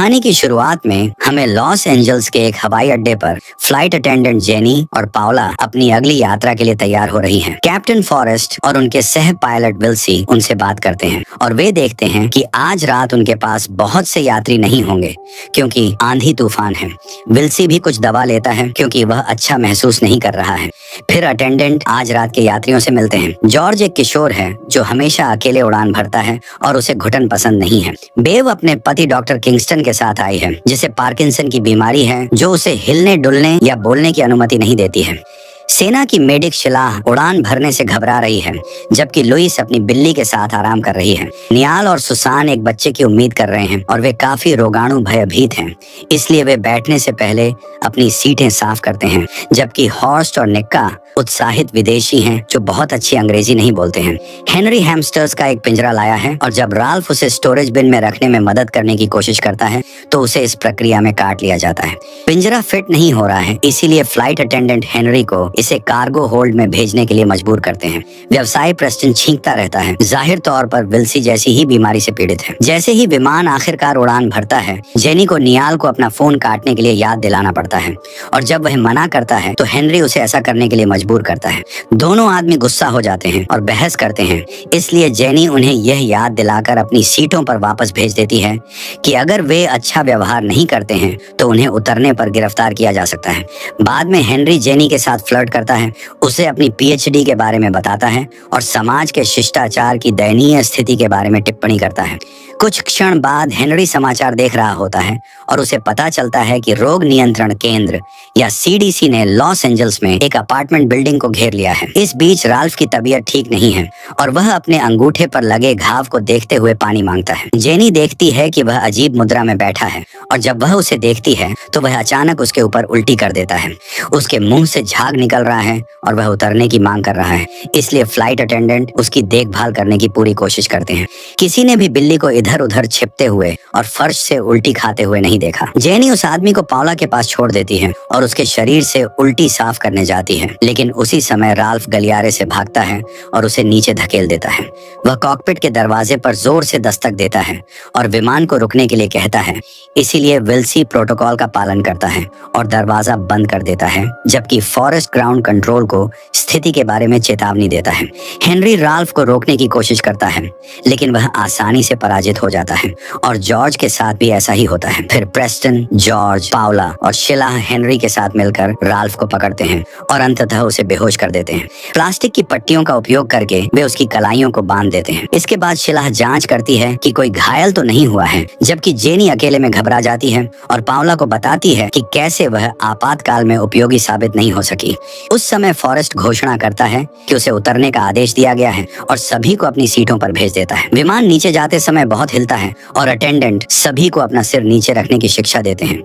कहानी की शुरुआत में हमें लॉस एंजल्स के एक हवाई अड्डे पर फ्लाइट अटेंडेंट जेनी और पाओला अपनी अगली यात्रा के लिए तैयार हो रही हैं। कैप्टन फॉरेस्ट और उनके सह पायलट विल्सी उनसे बात करते हैं और वे देखते हैं कि आज रात उनके पास बहुत से यात्री नहीं होंगे क्योंकि आंधी तूफान है। विल्सी भी कुछ दवा लेता है क्योंकि वह अच्छा महसूस नहीं कर रहा है। फिर अटेंडेंट आज रात के यात्रियों से मिलते हैं। जॉर्ज एक किशोर है जो हमेशा अकेले उड़ान भरता है और उसे घुटन पसंद नहीं है। बेव अपने पति डॉक्टर किंगस्टन के साथ आई है जिसे पार्किंसन की बीमारी है जो उसे हिलने डुलने या बोलने की अनुमति नहीं देती है। सेना की मेडिक शिलाह उड़ान भरने से घबरा रही है जबकि लुइस अपनी बिल्ली के साथ आराम कर रही है। नियाल और सुसान एक बच्चे की उम्मीद कर रहे हैं और वे काफी रोगाणु भयभीत हैं, इसलिए वे बैठने से पहले अपनी सीटें साफ करते हैं। जबकि हॉर्स्ट और निक्का उत्साहित विदेशी हैं जो बहुत अच्छी अंग्रेजी नहीं बोलते हैं। हेनरी हैमस्टर्स का एक पिंजरा लाया है और जब राल्फ उसे स्टोरेज बिन में रखने में मदद करने की कोशिश करता है तो उसे इस प्रक्रिया में काट लिया जाता है। पिंजरा फिट नहीं हो रहा है, इसीलिए फ्लाइट अटेंडेंट हेनरी को इसे कार्गो होल्ड में भेजने के लिए मजबूर करते हैं। व्यवसायी प्रेस्टन छींकता रहता है, जाहिर तौर पर विल्सी जैसी ही बीमारी से पीड़ित है। जैसे ही विमान आखिरकार उड़ान भरता है, जेनी को नियाल को अपना फोन काटने के लिए याद दिलाना पड़ता है और जब वह मना करता है तो हेनरी उसे ऐसा करने के लिए मजबूर करता है। दोनों आदमी गुस्सा हो जाते हैं और बहस करते हैं, इसलिए जेनी उन्हें यह याद दिलाकर अपनी सीटों पर वापस भेज देती है कि अगर वे अच्छा व्यवहार नहीं करते हैं तो उन्हें उतरने पर गिरफ्तार किया जा सकता है। बाद में हेनरी जेनी के साथ फ्लर्ट करता है, उसे अपनी पीएचडी के बारे में बताता है और समाज के शिष्टाचार की दयनीय स्थिति के बारे में टिप्पणी करता है। कुछ क्षण बाद हेनरी समाचार देख रहा होता है और उसे पता चलता है कि रोग नियंत्रण केंद्र या सीडीसी ने लॉस एंजल्स में एक अपार्टमेंट बिल्डिंग को घेर लिया है। इस बीच राल्फ की तबीयत ठीक नहीं है और वह अपने अंगूठे पर लगे घाव को देखते हुए पानी मांगता है। जेनी देखती है कि वह अजीब मुद्रा में बैठा है और जब वह उसे देखती है तो वह अचानक उसके ऊपर उल्टी कर देता है। उसके मुंह से झाग निकल रहा है और वह उतरने की मांग कर रहा है, इसलिए फ्लाइट अटेंडेंट उसकी देखभाल करने की पूरी कोशिश करते हैं। किसी ने भी बिल्ली को इधर उधर छिपते हुए और फर्श से उल्टी खाते हुए नहीं देखा। जेनी उस आदमी को पाओला के पास छोड़ देती है और उसके शरीर से उल्टी साफ करने जाती है, लेकिन उसी समय राल्फ गलियारे से भागता है और उसे नीचे धकेल देता है। वह कॉकपिट के दरवाजे पर जोर से दस्तक देता है और विमान को रुकने के लिए कहता है, इसीलिए विल्सी प्रोटोकॉल का पालन करता है और दरवाजा बंद कर देता है, जबकि फॉरेस्ट ग्राउंड कंट्रोल को स्थिति के बारे में चेतावनी देता है। हेनरी राल्फ को रोकने की कोशिश करता है लेकिन वह आसानी से पराजित हो जाता है और जॉर्ज के साथ भी ऐसा ही होता है। फिर प्रेस्टन, जॉर्ज, पाओला और शिलाह हेनरी के साथ मिलकर राल्फ को पकड़ते हैं और अंततः उसे बेहोश कर देते हैं। प्लास्टिक की पट्टियों का उपयोग करके वे उसकी कलाइयों को बांध देते हैं। इसके बाद शिलाह जांच करती है कि कोई घायल तो नहीं हुआ है, जबकि जेनी अकेले में घबरा जाती है और पाओला को बताती है कि कैसे वह आपातकाल में उपयोगी साबित नहीं हो सकी। उस समय फॉरेस्ट घोषणा करता है कि उसे उतरने का आदेश दिया गया है और सभी को अपनी सीटों पर भेज देता है। विमान नीचे जाते समय बहुत हिलता है और अटेंडेंट सभी को अपना सिर नीचे रखने की शिक्षा देते हैं।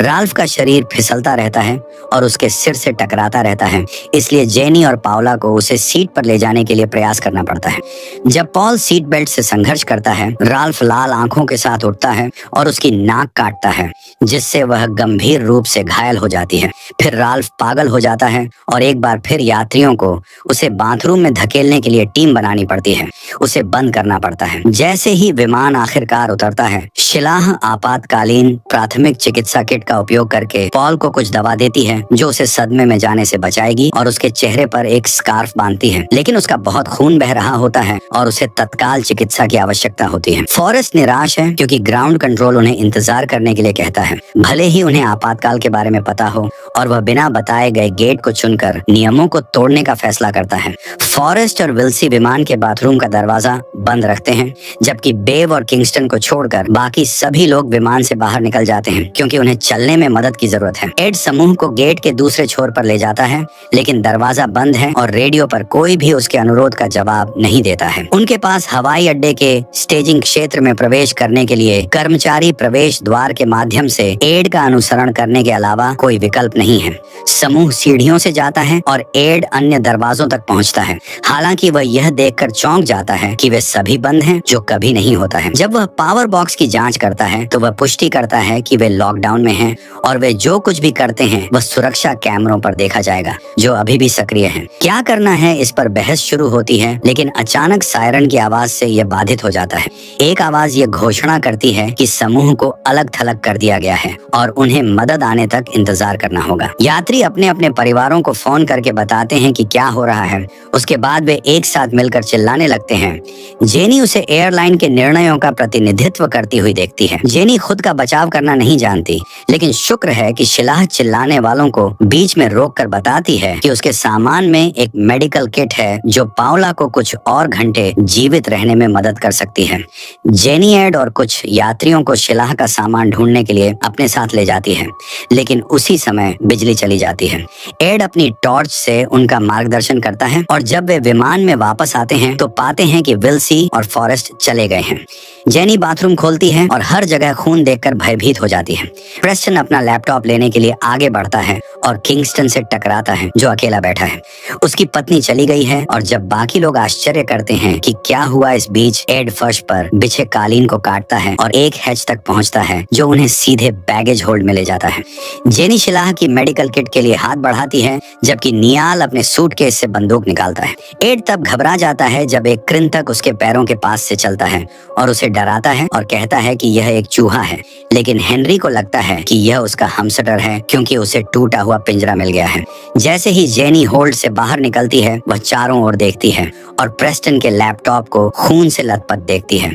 राल्फ का शरीर फिसलता रहता है और उसके सिर से टकराता रहता है, इसलिए जेनी और पाओला को उसे सीट पर ले जाने के लिए प्रयास करना पड़ता है। जब पॉल सीट बेल्ट से संघर्ष करता है, राल्फ लाल आंखों के साथ उठता है और उसकी नाक काटता है, जिससे वह गंभीर रूप से घायल हो जाती है। फिर राल्फ पागल हो जाता है और एक बार फिर यात्रियों को उसे बाथरूम में धकेलने के लिए टीम बनानी पड़ती है। उसे बंद करना पड़ता है। जैसे ही विमान आखिरकार उतरता है, शिलाह आपातकालीन प्राथमिक चिकित्सा किट का उपयोग करके पॉल को कुछ दवा देती है जो उसे सदमे में जाने से बचाएगी और उसके चेहरे पर एक स्कार्फ बांधती है, लेकिन उसका बहुत खून बह रहा होता है और उसे तत्काल चिकित्सा की आवश्यकता होती है। फॉरेस्ट निराश है क्योंकि ग्राउंड कंट्रोल उन्हें इंतजार करने के लिए कहता है, भले ही उन्हें आपातकाल के बारे में पता हो, और वह बिना बताए गए गेट को चुनकर नियमों को तोड़ने का फैसला करता है। फॉरेस्ट और विल्सी विमान के बाथरूम का दरवाजा बंद रखते हैं, जबकि बेव और किंगस्टन को छोड़कर बाकी सभी लोग विमान से बाहर निकल जाते हैं क्योंकि उन्हें चलने में मदद की जरूरत है। एड समूह को गेट के दूसरे छोर पर ले जाता है, लेकिन दरवाजा बंद है और रेडियो पर कोई भी उसके अनुरोध का जवाब नहीं देता है। उनके पास हवाई अड्डे के स्टेजिंग क्षेत्र में प्रवेश करने के लिए कर्मचारी प्रवेश द्वार के माध्यम से एड का अनुसरण करने के अलावा कोई विकल्प नहीं है। समूह सीढ़ियों से जाता है और एड अन्य दरवाजों तक पहुंचता है। हालांकि वह यह देखकर चौंक जाता है कि वे सभी बंद हैं, जो कभी नहीं होता है। जब वह पावर बॉक्स की जांच करता है तो वह पुष्टि करता है कि वे लॉकडाउन में हैं हैं और वे जो कुछ भी करते हैं वह सुरक्षा कैमरों पर देखा जाएगा जो अभी भी सक्रिय हैं। क्या करना है इस पर बहस शुरू होती है, लेकिन अचानक सायरन की आवाज से यह बाधित हो जाता है। एक आवाज ये घोषणा करती है कि समूह को अलग थलग कर दिया गया है और उन्हें मदद आने तक इंतजार करना होगा। यात्री अपने अपने परिवारों को फोन करके बताते हैं कि क्या हो रहा है। उसके बाद वे एक साथ मिलकर चिल्लाने लगते हैं। जेनी उसे एयरलाइन के निर्णयों का प्रतिनिधित्व करती हुई देखती है। जेनी खुद का बचाव करना नहीं जानती, लेकिन शुक्र है कि शिलाह चिल्लाने वालों को बीच में रोककर बताती है कि उसके सामान में एक मेडिकल किट है जो पाओला को कुछ और घंटे जीवित रहने में मदद कर सकती है। जेनी एड और कुछ यात्रियों को शिलाह का सामान ढूंढने के लिए अपने साथ ले जाती है, लेकिन उसी समय बिजली चली जाती है। एड अपनी टॉर्च से उनका मार्गदर्शन करता है और जब वे विमान में वापस आते हैं तो पाते हैं कि विल्सी और फॉरेस्ट चले गए हैं। जेनी बाथरूम खोलती है और हर जगह खून देखकर भयभीत हो जाती है। प्रेस्टन अपना लैपटॉप लेने के लिए आगे बढ़ता है और किंगस्टन से टकराता है जो अकेला बैठा है। उसकी पत्नी चली गई है और जब बाकी लोग आश्चर्य करते हैं कि क्या हुआ, इस बीच एड फर्श पर बिछे कालीन को काटता है और एक हैच तक पहुंचता है जो उन्हें सीधे बैगेज होल्ड में ले जाता है। जेनी शिलाह की मेडिकल किट के लिए हाथ बढ़ाती है जबकि नियाल अपने सूटकेस से बंदूक निकालता है। एड तब घबरा जाता है जब एक कृंतक उसके पैरों के पास से चलता है और उसे डराता है और कहता है कि यह एक चूहा है, लेकिन हेनरी को लगता है कि यह उसका हमसटर है क्योंकि उसे टूटा हुआ पिंजरा मिल गया है। जैसे ही जेनी होल्ड से बाहर निकलती है वह चारों ओर देखती है और प्रेस्टन के लैपटॉप को खून से लथपथ देखती है।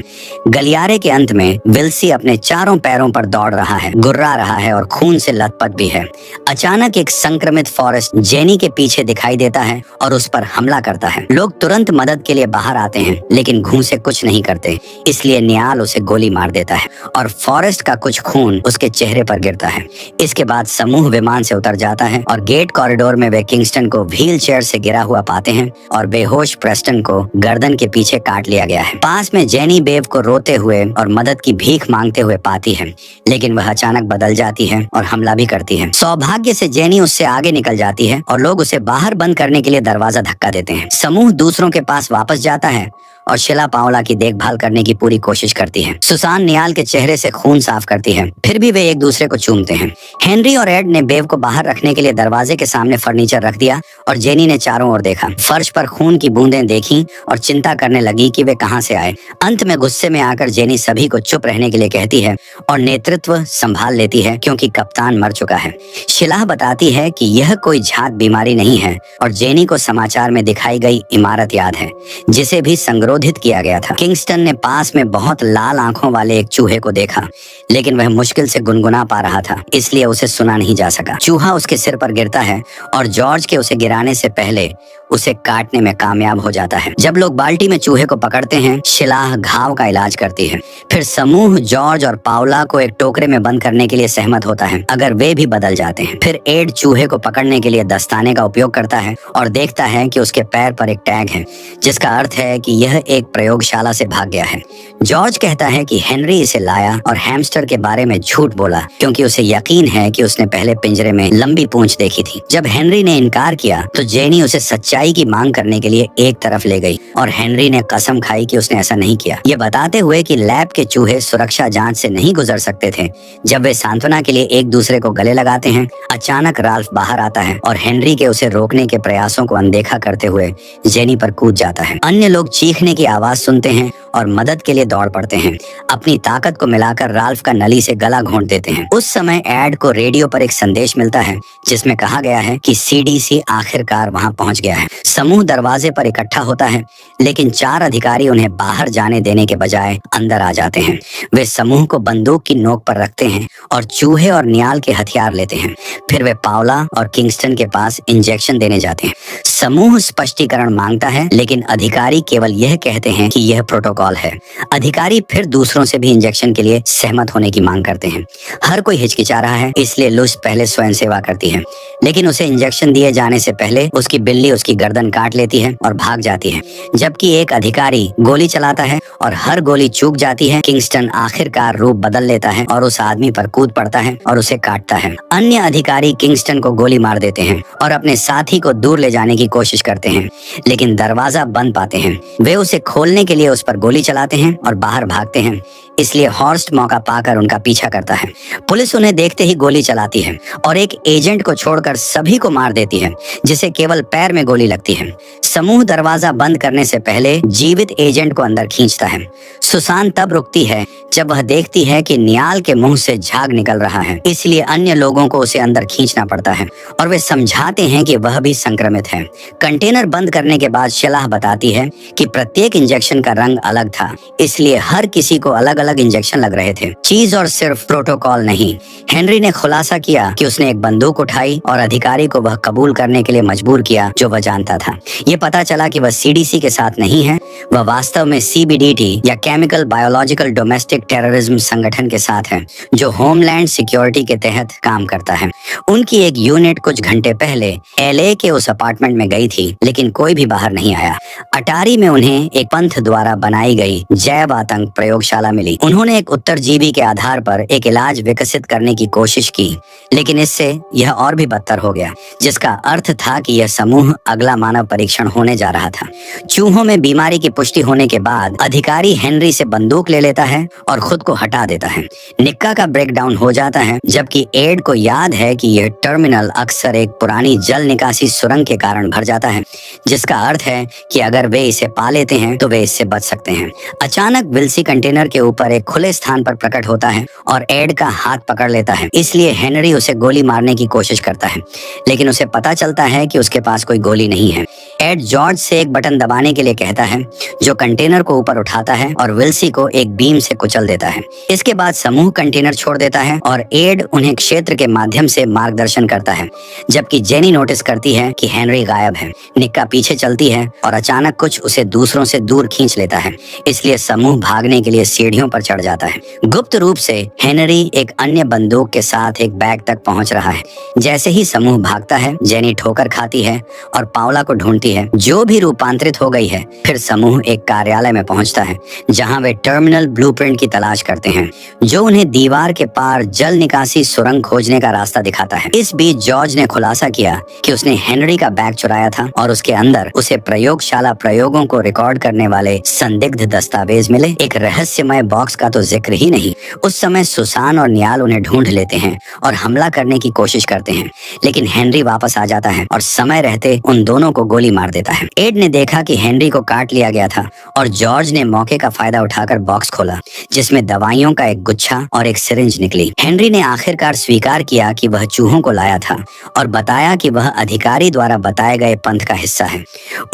गलियारे के अंत में विल्सी अपने चारों पैरों पर दौड़ रहा है, गुर्रा रहा है और खून से लथपथ भी है। अचानक एक संक्रमित फॉरेस्ट जेनी के पीछे दिखाई देता है और उस पर हमला करता है। लोग तुरंत मदद के लिए बाहर आते हैं, लेकिन घूंसे कुछ नहीं करते, इसलिए नियाल उसे गोली मार देता है और फॉरेस्ट का कुछ खून उसके चेहरे पर गिरता है। इसके बाद समूह विमान से उतर जाता है और गेट कॉरिडोर में वे किंगस्टन को व्हील चेयर से गिरा हुआ पाते हैं और बेहोश प्रेस्टन को गर्दन के पीछे काट लिया गया है। पास में जेनी बेव को रोते हुए और मदद की भीख मांगते हुए पाती है, लेकिन वह अचानक बदल जाती है और हमला भी करती है। सौभाग्य से जेनी उससे आगे निकल जाती है और लोग उसे बाहर बंद करने के लिए दरवाजा धक्का देते हैं। समूह दूसरों के पास वापस जाता है और शिला पाओला की देखभाल करने की पूरी कोशिश करती है। सुसान नियाल के चेहरे से खून साफ करती है, फिर भी वे एक दूसरे को चूमते हैं। हेनरी और एड ने बेव को बाहर रखने के लिए दरवाजे के सामने फर्नीचर रख दिया और जेनी ने चारों ओर देखा। फर्श पर खून की बूंदें देखी और चिंता करने लगी कि वे कहां से आए। अंत में गुस्से में आकर जेनी सभी को चुप रहने के लिए कहती है और नेतृत्व संभाल लेती है क्योंकि कप्तान मर चुका है। शिलाह बताती है कि यह कोई झात बीमारी नहीं है और जेनी को समाचार में दिखाई गई इमारत याद है जिसे भी संग्रोधित किया गया था। किंगस्टन ने पास में बहुत लाल आंखों वाले एक चूहे को देखा, लेकिन वह मुश्किल से गुनगुना पा रहा था, इसलिए उसे सुना नहीं जा सका। चूहा उसके सिर पर गिरता है और जॉर्ज के उसे गिराने से पहले उसे काटने में कामयाब हो जाता है। जब लोग बाल्टी में चूहे को पकड़ते हैं, शिलाह घाव का इलाज करती है। फिर समूह जॉर्ज और पाओला को एक टोकरे में बंद करने के लिए सहमत होता है अगर वे भी बदल जाते हैं। फिर एड चूहे को पकड़ने के लिए दस्ताने का उपयोग करता है और देखता है कि उसके पैर पर एक टैग है, जिसका अर्थ है कि यह एक प्रयोगशाला से भाग गया है। जॉर्ज कहता है कि हेनरी इसे लाया और हैमस्टर के बारे में झूठ बोला क्योंकि उसे यकीन है कि उसने पहले पिंजरे में लंबी पूंछ देखी थी। जब हेनरी ने इनकार किया तो जेनी उसे सच्चाई की मांग करने के लिए एक तरफ ले गई और हेनरी ने कसम खाई कि उसने ऐसा नहीं किया, ये बताते हुए कि लैब के चूहे सुरक्षा जांच से नहीं गुजर सकते थे। जब वे सांत्वना के लिए एक दूसरे को गले लगाते हैं, अचानक राल्फ बाहर आता है और हेनरी के उसे रोकने के प्रयासों को अनदेखा करते हुए जेनी पर कूद जाता है। अन्य लोग चीखने की आवाज सुनते हैं और मदद के लिए दौड़ पड़ते हैं। अपनी ताकत को मिलाकर राल्फ का नली से गला घोंट देते हैं। उस समय एड को रेडियो पर एक संदेश मिलता है जिसमें कहा गया है कि सीडीसी आखिरकार वहां पहुंच गया है। समूह दरवाजे पर इकट्ठा होता है, लेकिन 4 अधिकारी उन्हें बाहर जाने देने के बजाय अंदर आ जाते हैं। वे समूह को बंदूक की नोक पर रखते हैं और चूहे और नियाल के हथियार लेते हैं। फिर वे पाओला और किंगस्टन के पास इंजेक्शन देने जाते हैं। समूह स्पष्टीकरण मांगता है, लेकिन अधिकारी केवल यह कहते हैं कि यह प्रोटोकॉल है। अधिकारी फिर दूसरों से भी इंजेक्शन के लिए सहमत होने की मांग करते हैं। हर कोई हिचकिचा रहा है, इसलिए लुस पहले स्वयं सेवा करती है, लेकिन उसे इंजेक्शन दिए जाने से पहले उसकी बिल्ली उसकी गर्दन काट लेती है और भाग जाती है, जबकि एक अधिकारी गोली चलाता है और हर गोली चूक जाती है। किंगस्टन आखिरकार रूप बदल लेता है और उस आदमी पर कूद पड़ता है और उसे काटता है। अन्य अधिकारी किंगस्टन को गोली मार देते हैं और अपने साथी को दूर ले जाने की कोशिश करते हैं, लेकिन दरवाजा बंद पाते हैं। वे उसे खोलने के लिए उस पर गोली चलाते हैं और बाहर भागते हैं। इसलिए हॉर्स्ट मौका पाकर उनका पीछा करता है। पुलिस उन्हें देखते ही गोली चलाती है और एक एजेंट को छोड़कर सभी को मार देती है, जिसे केवल पैर में गोली लगती है। समूह दरवाजा बंद करने से पहले जीवित एजेंट को अंदर खींचता है। सुसान तब रुकती है जब वह देखती है कि नियाल के मुंह से झाग निकल रहा है, इसलिए अन्य लोगों को उसे अंदर खींचना पड़ता है और वे समझाते हैं कि वह भी संक्रमित है। कंटेनर बंद करने के बाद शिलाह बताती है कि प्रत्येक इंजेक्शन का रंग अलग था, इसलिए हर किसी को अलग अलग इंजेक्शन लग रहे थे, चीज और सिर्फ प्रोटोकॉल नहीं। हेनरी ने खुलासा किया कि उसने एक बंदूक उठाई और अधिकारी को वह कबूल करने के लिए मजबूर किया जो वह जानता था। ये पता चला कि वह सीडीसी के साथ नहीं है, वह वास्तव में सीबीडीटी या केमिकल बायोलॉजिकल डोमेस्टिक टेररिज्म संगठन के साथ है, जो होमलैंड सिक्योरिटी के तहत काम करता है। उनकी एक यूनिट कुछ घंटे पहले एलए के उस अपार्टमेंट में गई थी, लेकिन कोई भी बाहर नहीं आया। अटारी में उन्हें एक पंथ द्वारा बनाई गई जैव आतंक प्रयोगशाला मिली। उन्होंने एक उत्तरजीवी के आधार पर एक इलाज विकसित करने की कोशिश की, लेकिन इससे यह और भी बदतर हो गया, जिसका अर्थ था कि यह समूह अगला मानव परीक्षण होने जा रहा था। चूहों में बीमारी की पुष्टि होने के बाद अधिकारी हेनरी से बंदूक ले लेता है और खुद को हटा देता है। निक्का का ब्रेकडाउन हो जाता है, जबकि एड को याद है कि यह टर्मिनल अक्सर एक पुरानी जल निकासी सुरंग के कारण भर जाता है, जिसका अर्थ है कि अगर वे इसे पा लेते हैं तो वे इससे बच सकते हैं। अचानक विल्सी कंटेनर के ऊपर एक खुले स्थान पर प्रकट होता है और एड का हाथ पकड़ लेता है, इसलिए हेनरी उसे गोली मारने की कोशिश करता है, लेकिन उसे पता चलता है कि उसके पास कोई गोली नहीं है। एड जॉर्ज से एक बटन दबाने के लिए कहता है, जो कंटेनर को ऊपर उठाता है और विल्सी को एक बीम से कुचल देता है। इसके बाद समूह कंटेनर छोड़ देता है और एड उन्हें क्षेत्र के माध्यम से मार्गदर्शन करता है, जबकि जेनी नोटिस करती है कि हेनरी गायब है। निक्का पीछे चलती है और अचानक कुछ उसे दूसरों से दूर खींच लेता है, इसलिए समूह भागने के लिए सीढ़ियों पर चढ़ जाता है। गुप्त रूप से हेनरी एक अन्य बंदूक के साथ एक बैग तक पहुंच रहा है। जैसे ही समूह भागता है, जेनी ठोकर खाती है और पाउला को ढूंढती है, जो भी रूपांतरित हो गई है। फिर समूह एक कार्यालय में पहुंचता है, जहां वे टर्मिनल ब्लूप्रिंट की तलाश करते हैं, जो उन्हें दीवार के पार जल निकासी सुरंग खोजने का रास्ता दिखाता है। इस बीच जॉर्ज ने खुलासा किया कि उसने हेनरी का बैग चुराया था और उसके अंदर उसे प्रयोगशाला प्रयोगों को रिकॉर्ड करने वाले संदिग्ध दस्तावेज मिले। एक रहस्यमय बॉक्स का तो जिक्र ही नहीं। उस समय सुसान और नियाल उन्हें ढूंढ लेते हैं और हमला करने की कोशिश करते हैं, लेकिन हेनरी वापस आ जाता है और समय रहते उन दोनों को गोली मार देता है। एड ने देखा कि हेनरी को काट लिया गया था और जॉर्ज ने मौके का फायदा उठाकर बॉक्स खोला, जिसमें दवाइयों का एक गुच्छा और एक सिरिंज निकली। हेनरी ने आखिरकार स्वीकार किया कि वह चूहों को लाया था और बताया कि वह अधिकारी द्वारा बताए गए पंथ का हिस्सा है।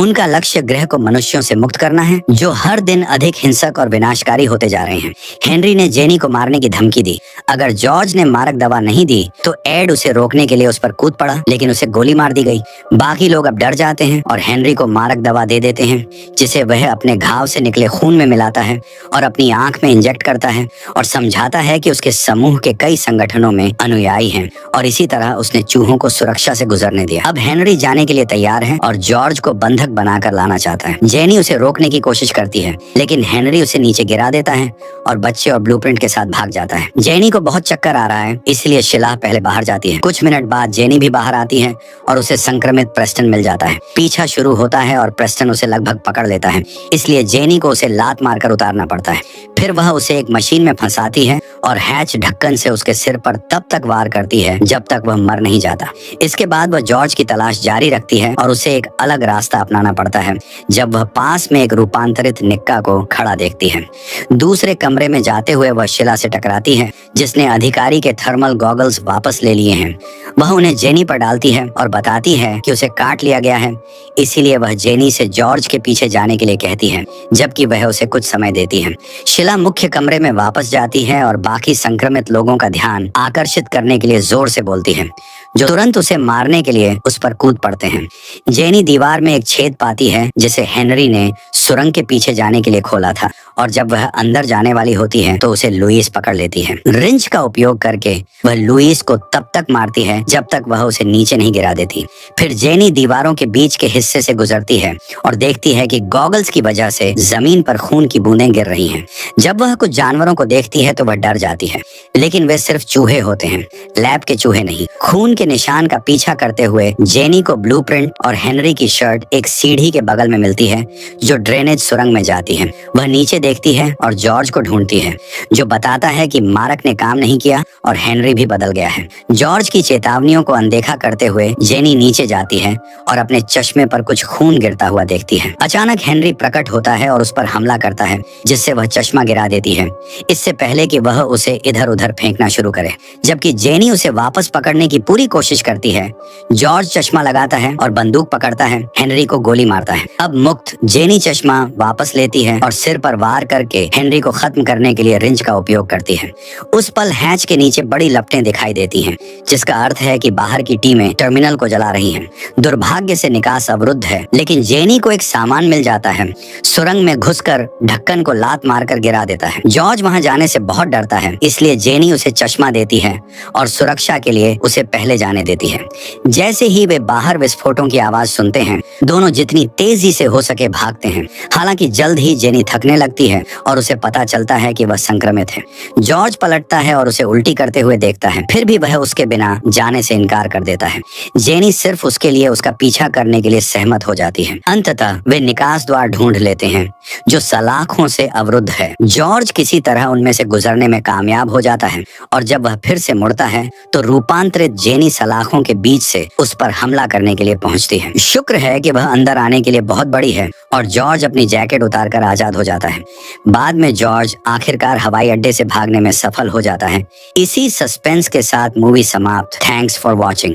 उनका लक्ष्य ग्रह को मनुष्यों से मुक्त करना है, जो हर दिन अधिक हिंसक और विनाशकारी होते जा रहे हैं। हेनरी ने जेनी को मारने की धमकी दी। अगर जॉर्ज ने मारक दवा नहीं दी तो एड उसे रोकने के लिए उस पर कूद पड़ा, लेकिन उसे गोली मार दी गई। बाकी लोग अब डर जाते हैं और हेनरी को मारक दवा दे देते हैं, जिसे वह अपने घाव से निकले खून में मिलाता है और अपनी आंख में इंजेक्ट करता है और समझाता है कि उसके समूह के कई संगठनों में अनुयायी हैं और इसी तरह उसने चूहों को सुरक्षा से गुजरने दिया। अब हेनरी जाने के लिए तैयार है और जॉर्ज को बंधक बनाकर लाना चाहता है। जेनी उसे रोकने की कोशिश करती है, लेकिन हेनरी उसे नीचे गिरा देता है और बच्चे और ब्लूप्रिंट के साथ भाग जाता है। जेनी को बहुत चक्कर आ रहा है, इसलिए शिलाह पहले बाहर जाती है। कुछ मिनट बाद जेनी भी बाहर आती है और उसे संक्रमित प्रेस्टन मिल जाता है। पीछा शुरू होता है और प्रेस्टन उसे लगभग पकड़ लेता है, इसलिए जेनी को उसे लात मारकर उतारना पड़ता है। फिर वह उसे एक मशीन में फंसाती है और हैच ढक्कन से उसके सिर पर तब तक वार करती है जब तक वह मर नहीं जाता। इसके बाद वह जॉर्ज की तलाश जारी रखती है और उसे एक अलग रास्ता अपनाना पड़ता है जब वह पास में एक रूपांतरित निक्का को खड़ा देखती है। दूसरे कमरे में जाते हुए वह शिला से टकराती है, जिसने अधिकारी के थर्मल गॉगल्स वापस ले लिए हैं। वह उन्हें जेनी पर डालती है और बताती है कि उसे काट लिया गया है, इसीलिए वह जेनी से जॉर्ज के पीछे जाने के लिए कहती है, जबकि वह उसे कुछ समय देती है। शिला मुख्य कमरे में वापस जाती है और बाकी संक्रमित लोगों का ध्यान आकर्षित करने के लिए जोर से बोलती है, जो तुरंत उसे मारने के लिए उस पर कूद पड़ते हैं। जेनी दीवार में एक छेद पाती है, जिसे हेनरी ने सुरंग के पीछे जाने के लिए खोला था, और जब वह अंदर जाने वाली होती है तो उसे लुइस पकड़ लेती है। रिंच का उपयोग करके वह लुइस को तब तक मारती है जब तक वह उसे नीचे नहीं गिरा देती। फिर जेनी दीवारों के बीच के हिस्से से गुजरती है और देखती है कि गॉगल्स की वजह से जमीन पर खून की बूंदें गिर रही हैं। जब वह कुछ जानवरों को देखती है तो वह डर जाती है, लेकिन वे सिर्फ चूहे होते हैं, लैब के चूहे नहीं। खून के निशान का पीछा करते हुए जेनी को ब्लूप्रिंट और हेनरी की शर्ट एक सीढ़ी के बगल में मिलती है जो ड्रेनेज सुरंग में जाती है। वह नीचे देखती है और जॉर्ज को ढूंढती है, जो बताता है कि मारक ने काम नहीं किया और हेनरी भी बदल गया है। जॉर्ज की चेतावनियों को अनदेखा करते हुए जेनी नीचे जाती है और अपने चश्मे पर कुछ खून गिरता हुआ देखती है। अचानक हेनरी प्रकट होता है और उस पर हमला करता है, जिससे वह चश्मा गिरा देती है, इससे पहले कि वह उसे इधर उधर फेंकना शुरू करे। जबकि जेनी उसे वापस पकड़ने की पूरी कोशिश करती है, जॉर्ज चश्मा लगाता है और बंदूक पकड़ता है, हेनरी को गोली मारता है। अब मुक्त जेनी चश्मा वापस लेती है और सिर पर वार करके हेनरी को खत्म करने के लिए रिंच का उपयोग करती है। उस पल हैच के नीचे बड़ी लपटें दिखाई देती हैं, जिसका अर्थ है कि बाहर की टीमें टर्मिनल को जला रही हैं। दुर्भाग्य से निकास अवरुद्ध है, लेकिन जेनी को एक सामान मिल जाता है। सुरंग में घुसकर ढक्कन को लात मारकर गिरा देता है। जॉर्ज वहां जाने से बहुत डरता है, इसलिए जेनी उसे चश्मा देती है और सुरक्षा के लिए उसे पहले जाने देती है। जैसे ही वे बाहर विस्फोटों की आवाज सुनते हैं, दोनों जितनी तेजी से हो सके भागते हैं। हालांकि जल्द ही जेनी थकने लगती है और उसे पता चलता है कि वह संक्रमित है। जॉर्ज पलटता है और उसे उल्टी करते हुए देखता है, फिर भी वह उसके बिना जाने से इनकार कर देता है। जेनी सिर्फ उसके लिए उसका पीछा करने के लिए सहमत हो जाती है। अंततः वे निकास द्वार ढूंढ लेते हैं जो सलाखों से अवरुद्ध है। जॉर्ज किसी तरह उनमें से गुजरने में कामयाब हो जाता है और जब वह फिर से मुड़ता है तो रूपांतरित जेनी सलाखों के बीच से उस पर हमला करने के लिए पहुंचती है। शुक्र है कि वह अंदर आने के लिए बहुत बड़ी है और जॉर्ज अपनी जैकेट उतारकर आजाद हो जाता है। बाद में जॉर्ज आखिरकार हवाई अड्डे से भागने में सफल हो जाता है। इसी सस्पेंस के साथ मूवी समाप्त। Thanks for watching.